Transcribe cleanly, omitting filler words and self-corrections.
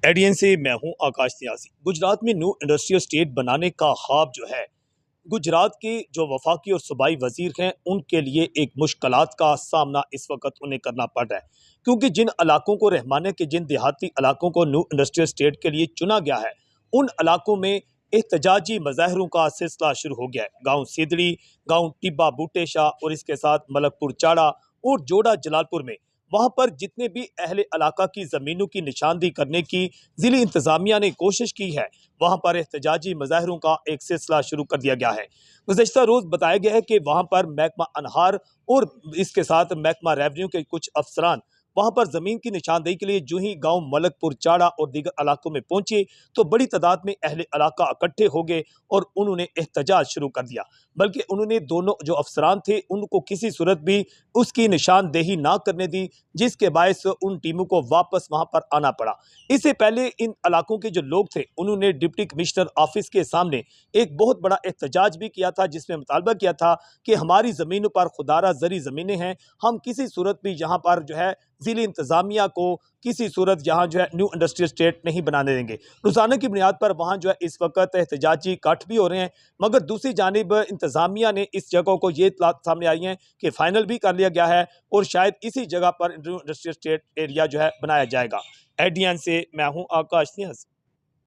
ADN से मैं हूं आकाश नियाजी। गुजरात में न्यू इंडस्ट्रियल स्टेट बनाने का ख्वाब जो है, गुजरात के जो वफाकी और सूबाई वजीर हैं उनके लिए एक मुश्किलात का सामना इस वक्त उन्हें करना पड़ रहा है, क्योंकि जिन इलाकों को रहमाने के जिन देहाती इलाकों को न्यू इंडस्ट्रियल स्टेट के लिए चुना गया है, उन इलाकों में एहतजाजी मज़ाहरों का सिलसिला शुरू हो गया है। गाँव सिदड़ी, गाँव टिब्बा बूटेशाह और इसके साथ मलकपुर चाड़ा और जोड़ा जलालपुर में वहाँ पर जितने भी अहले इलाका की ज़मीनों की निशानदेही करने की ज़िली इंतज़ामिया ने कोशिश की है, वहाँ पर एहतजाजी मज़ाहरों का एक सिलसिला शुरू कर दिया गया है। गुज़श्ता रोज़ बताया गया है कि वहाँ पर महकमा अनहार और इसके साथ महकमा रेवन्यू के कुछ अफसरान वहाँ पर ज़मीन की निशानदेही के लिए जो ही गाँव मलकपुर चाड़ा और दीगर इलाकों में पहुंचे तो बड़ी तादाद में अहले इलाका इकट्ठे हो गए और उन्होंने एहतजाज शुरू कर दिया। बल्कि उन्होंने दोनों जो अफसरान थे उनको किसी सूरत भी उसकी निशानदेही ना करने दी, जिसके बायस उन टीमों को वापस वहां पर आना पड़ा। इससे पहले इन इलाकों के जो लोग थे उन्होंने डिप्टी कमिश्नर ऑफिस के सामने एक बहुत बड़ा एहतजाज भी किया था, जिसमें मुतालबा किया था कि हमारी ज़मीनों पर खुदारा जरी ज़मीनें हैं, हम किसी सूरत भी यहाँ पर जो है ज़िली इंतज़ामिया को किसी सूरत यहाँ जो है न्यू इंडस्ट्रियल स्टेट नहीं बनाने देंगे। रोज़ाना की बुनियाद पर वहाँ जो है इस वक्त एहतजाजी कट भी हो रहे हैं, मगर दूसरी जानिब इंतज़ामिया ने इस जगह को ये इत्तलात सामने आई हैं कि फाइनल भी कर लिया गया है और शायद इसी जगह पर न्यू इंडस्ट्रियल स्टेट एरिया जो है बनाया जाएगा। एडीएन से मैं हूँ आकाश नियाज़ी।